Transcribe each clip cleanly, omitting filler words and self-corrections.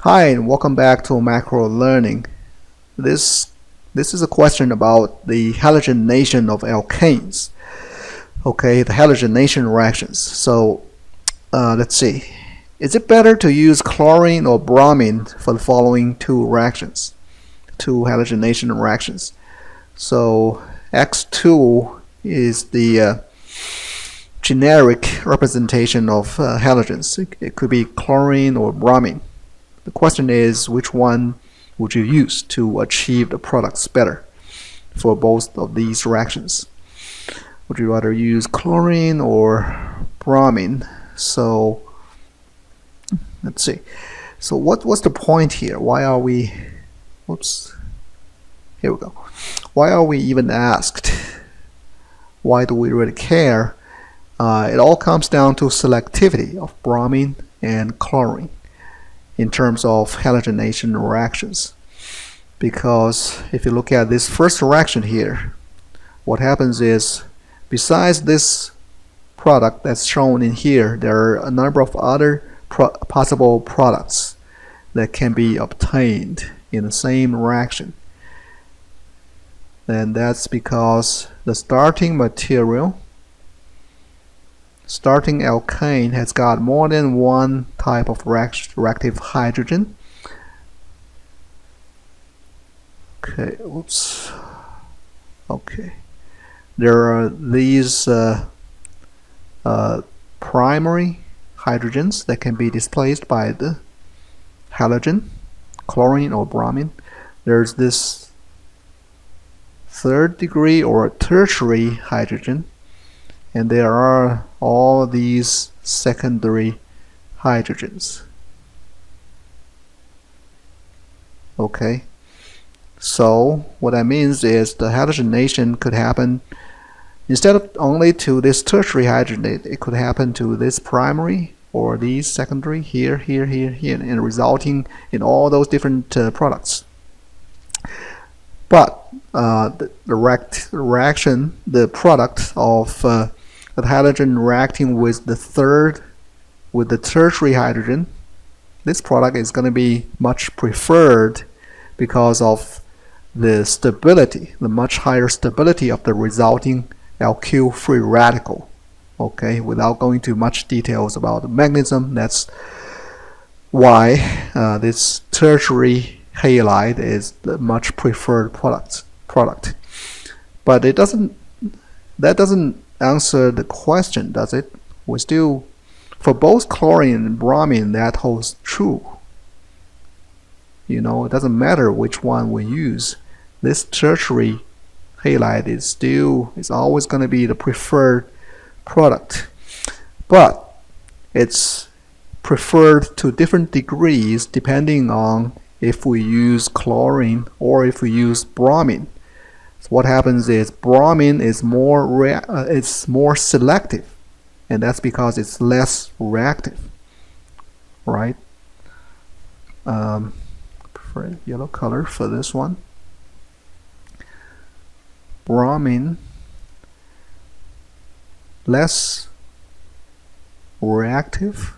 Hi, and welcome back to MacroLearning. This is a question about the halogenation of alkanes. Okay, the halogenation reactions. So let's see. Is it better to use chlorine or bromine for the following two reactions, two halogenation reactions? So X2 is the generic representation of halogens. It could be chlorine or bromine. The question is, which one would you use to achieve the products better for both of these reactions? Would you rather use chlorine or bromine? So let's see. So what's the point here? Why are we, here we go. Why are we even asked? Why do we really care? It all comes down to selectivity of bromine and chlorine in terms of halogenation reactions. Because if you look at this first reaction here, what happens is, besides this product that's shown in here, there are a number of other possible products that can be obtained in the same reaction. And that's because the starting material, starting alkane, has got more than one type of reactive hydrogen. Okay, oops. Okay, there are these primary hydrogens that can be displaced by the halogen, chlorine or bromine. There's this third degree or tertiary hydrogen, and there are all these secondary hydrogens. Okay, so what that means is the halogenation could happen instead of only to this tertiary hydrogen, it could happen to this primary or these secondary here, and resulting in all those different products. But the reaction, the product of the halogen reacting with the tertiary hydrogen, this product is going to be much preferred because of the stability, the much higher stability of the resulting alkyl free radical. Okay, without going into much details about the mechanism, that's why this tertiary halide is the much preferred product. But that doesn't answer the question, does it? We still, for both chlorine and bromine, that holds true. You know, it doesn't matter which one we use. This tertiary halide is always going to be the preferred product, but it's preferred to different degrees depending on if we use chlorine or if we use bromine. So what happens is bromine is more selective, and that's because it's less reactive, right? Prefer yellow color for this one. Bromine less reactive,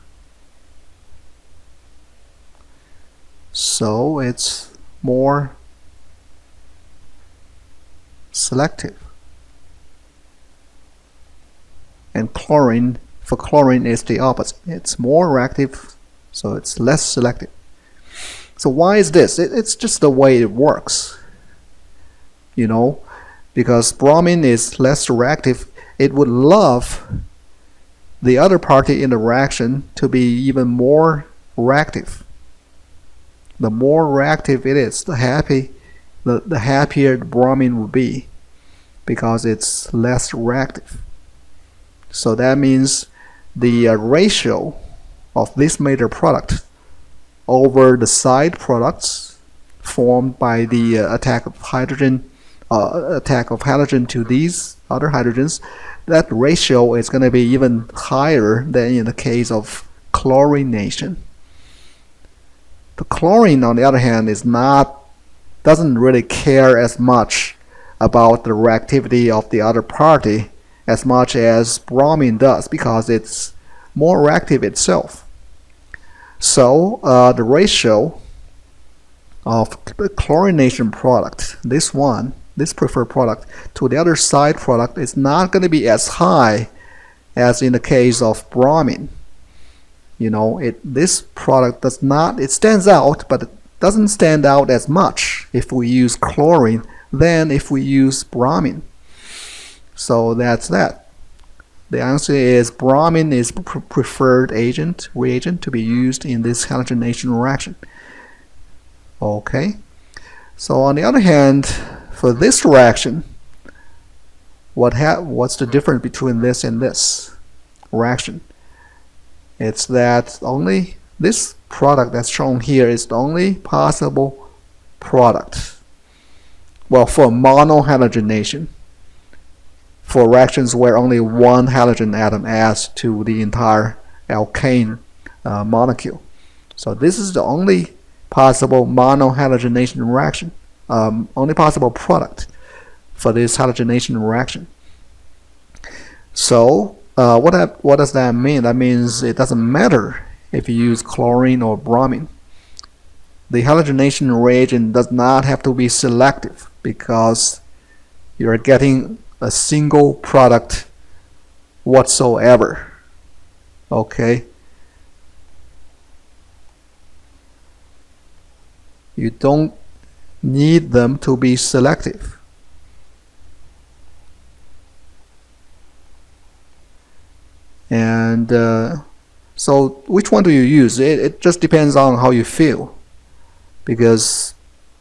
so it's more selective. And chlorine, for chlorine, is the opposite. It's more reactive, so it's less selective. So why is this? It's just the way it works, you know, because bromine is less reactive. It would love the other party in the reaction to be even more reactive. The more reactive it is, the happier the bromine will be, because it's less reactive. So that means the ratio of this major product over the side products formed by the attack of halogen to these other hydrogens, that ratio is going to be even higher than in the case of chlorination. The chlorine, on the other hand, doesn't really care as much about the reactivity of the other party as much as bromine does, because it's more reactive itself. So the ratio of the chlorination product, this preferred product, to the other side product is not going to be as high as in the case of bromine. You know, this product does not, it stands out, but it doesn't stand out as much if we use chlorine than if we use bromine. So that's that. The answer is bromine is preferred reagent to be used in this halogenation reaction. Okay. So on the other hand, for this reaction, what's the difference between this and this reaction? It's that only this product that's shown here is the only possible product. Well, for monohalogenation, for reactions where only one halogen atom adds to the entire alkane molecule. So this is the only possible monohalogenation reaction, only possible product for this halogenation reaction. So what does that mean? That means it doesn't matter if you use chlorine or bromine. The halogenation reagent does not have to be selective because you're getting a single product whatsoever. Okay. You don't need them to be selective. And so which one do you use? It just depends on how you feel, because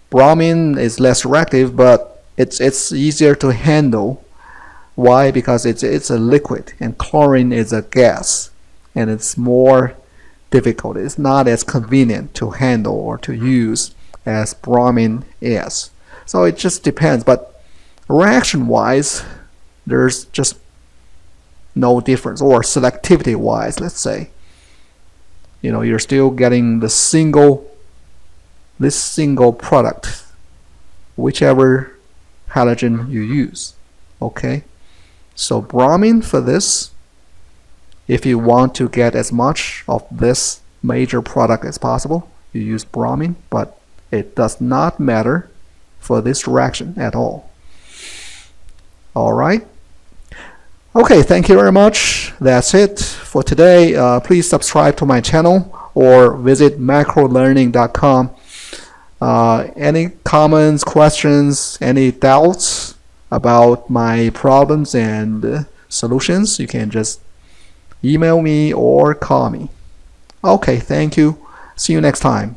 bromine is less reactive, but it's easier to handle. Why? Because it's a liquid and chlorine is a gas, and it's more difficult. It's not as convenient to handle or to use as bromine is. So it just depends, but reaction wise there's just no difference, or selectivity wise, let's say, you know, you're still getting this single product whichever halogen you use. Okay, so bromine for this, if you want to get as much of this major product as possible, you use bromine, but it does not matter for this reaction at all. Alright, okay, thank you very much. That's it for today. Please subscribe to my channel or visit MacroLearning.com. Any comments, questions, any doubts about my problems and solutions, you can just email me or call me. Okay, thank you. See you next time.